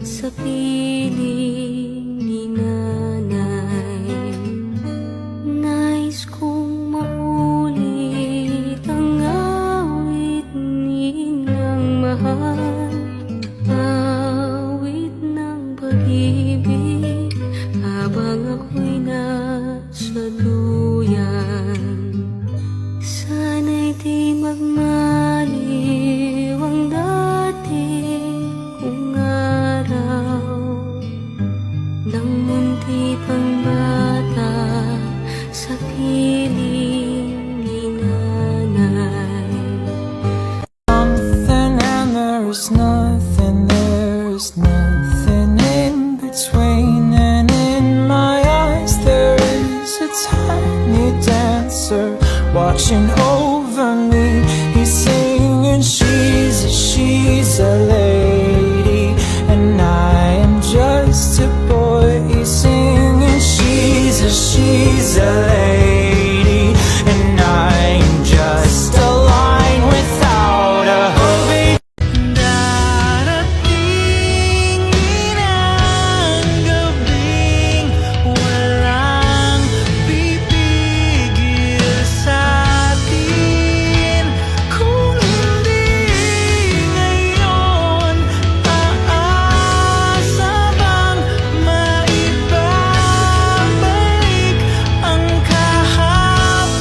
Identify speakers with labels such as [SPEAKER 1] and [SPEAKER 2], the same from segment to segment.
[SPEAKER 1] sa piling ni nanay. Nais kong maulit ang awit ninang mahal, awit ng pag-ibig habang ako'y nasa duyan. Sana'y di magmaliw ang dati kong araw, nang munti pang bata sa piling ni nanay.
[SPEAKER 2] Something and there's nothing in between, and in my eyes there is a tiny dancer watching over me. He's singing, she's a lady, and I am just a boy. He's singing, she's a lady, and I am just a line without a hook. Darating ang gabing walang pipigil sa atin. Kung hindi ngayon, aasa bang maibabalik ang kahapon?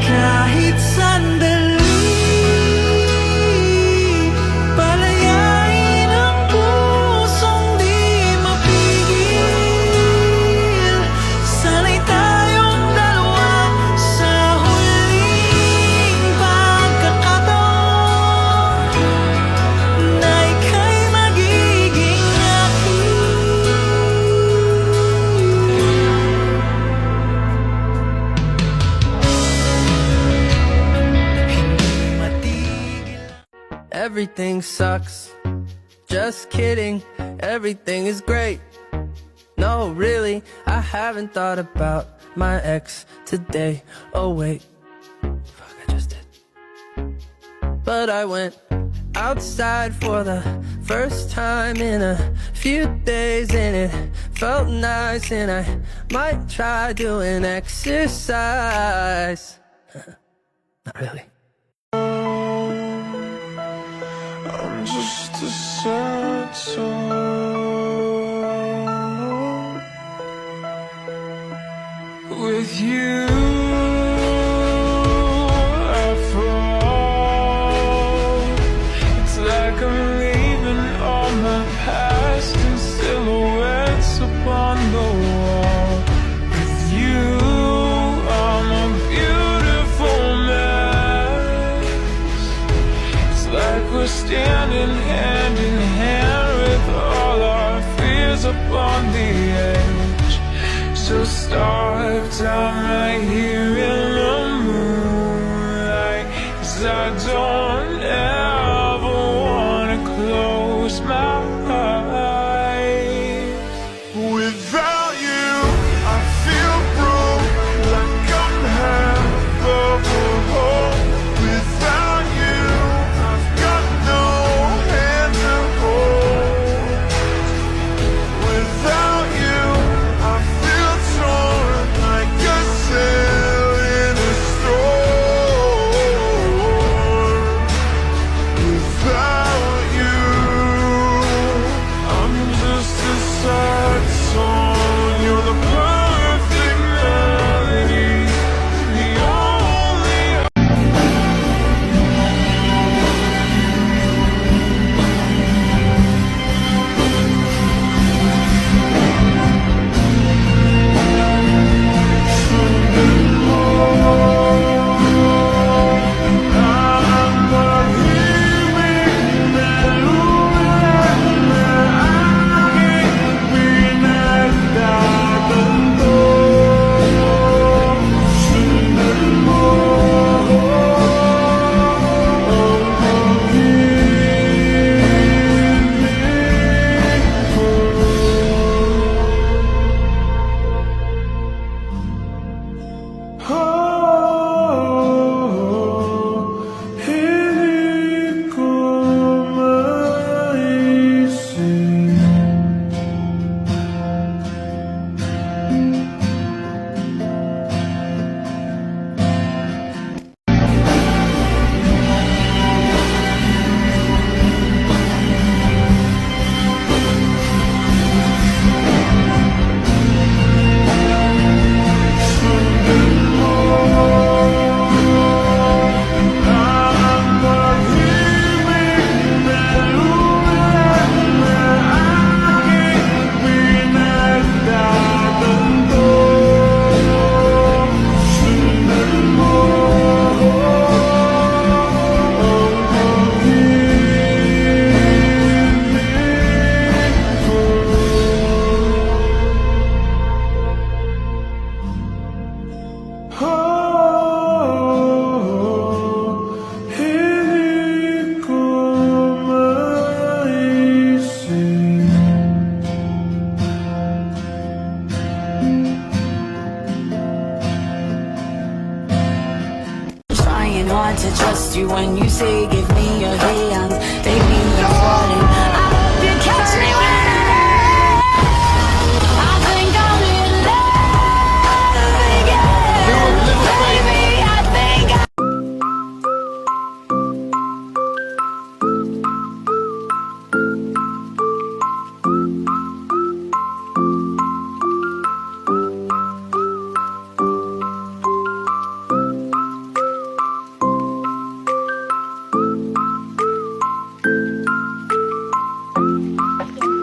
[SPEAKER 2] Kahit sandali, palayain ang pusong di mapigil. Sana'y tayong dalawa sa huling pagkakataon na ika'y magiging akin. Hindi matigil.
[SPEAKER 3] Everything sucks. Just kidding. Everything is great. No, really, I haven't thought about my ex today. Oh wait, fuck, I just did. But I went outside for the first time in a few days, and it felt nice, and I might try doing exercise. Not really.
[SPEAKER 2] I'm just a sad song with you. I fall. It's like I'm leaving all my past in silhouettes upon the wall. With you, I'm a beautiful mess. It's like we're standing hand in hand with all our fears upon the edge. So starved, I'm right here in the moonlight, 'cause I don't ever wanna close my eyes. Without you, I feel broke, like I'm half of a whole. Without you, I've got no hand to hold. Without you, I feel torn like a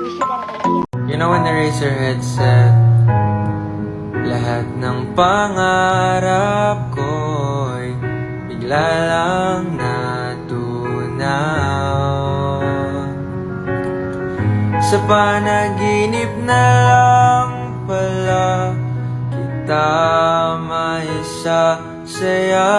[SPEAKER 4] You know when Eraserhead said, lahat ng pangarap ko'y bigla lang natunaw. Sa panaginip na lang pala kita maisasaya.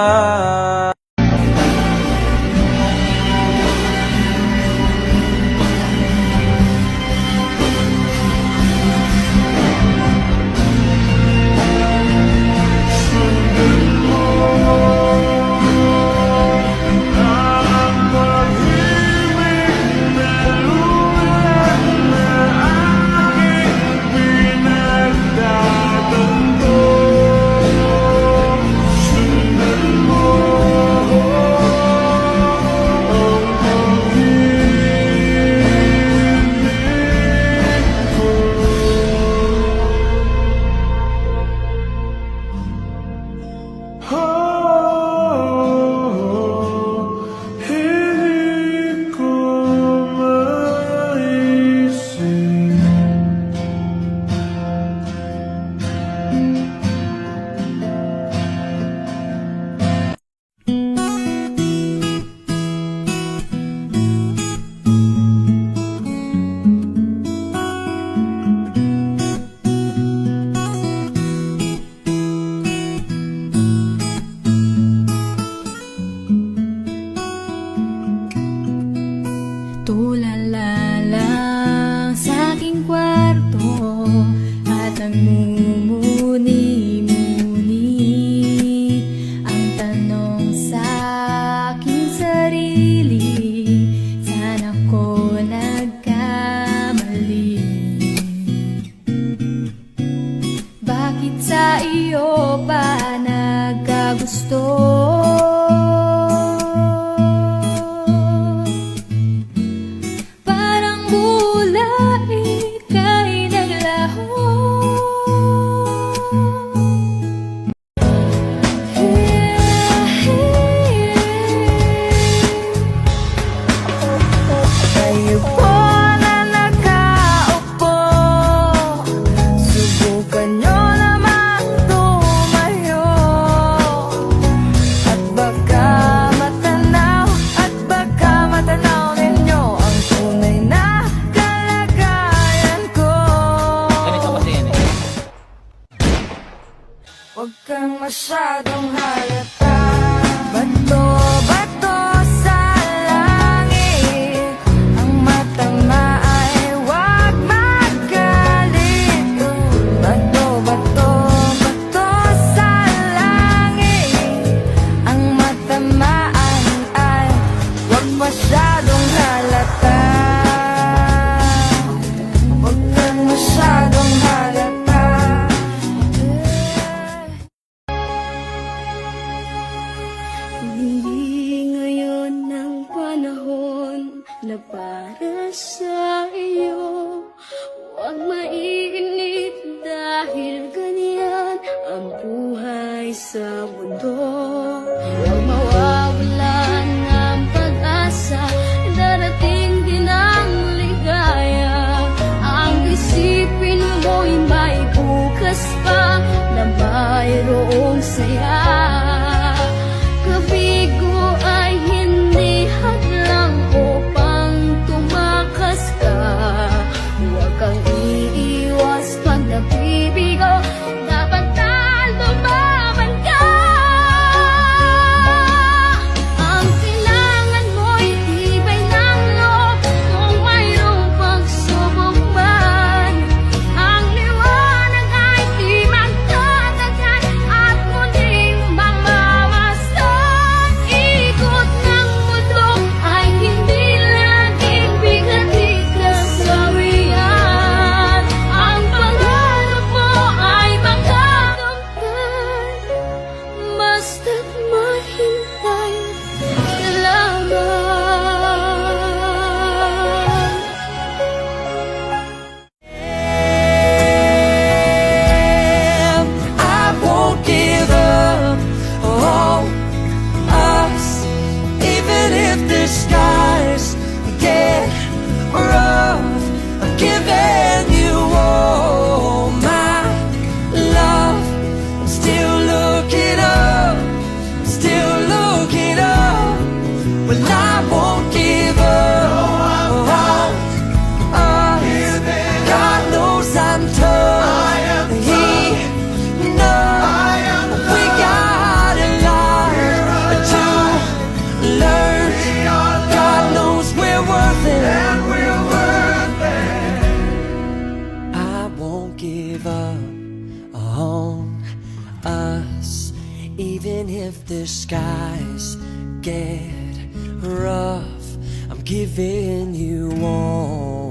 [SPEAKER 1] Tulala lang sa aking kwarto at ang mumuni-muni ang tanong sa aking sarili, saan ako nagkamali? Bakit sa iyo ba nagkagusto?
[SPEAKER 5] Huwag kang masyadong halata. Bato-bato sa langit, ang mata ay huwag magalit. Bato-bato, bato sa langit, ang mata ay huwag masyadong halata. Huwag kang masyadong halata.
[SPEAKER 1] Hindi ngayon ang panahon na para sa iyo. Huwag mainit dahil ganyan ang buhay sa mundo. Huwag mawawalan ng pag-asa, darating din ang ligaya. Ang isipin mo'y may bukas pa na mayroong saya. Kabigo ay hindi hadlang upang tumakas ka. Huwag kang iiwas pag nabibigo, dapat na lumaban ka. Ang kailangan mo'y tibay ng loob kung mayroong pagsubok man. Ang liwanag ay di magtatagal at muling mamamasdan. Ikot ng mundo ay hindi laging bigat di kasawian.
[SPEAKER 6] on us. Even if the skies get rough, I'm giving you all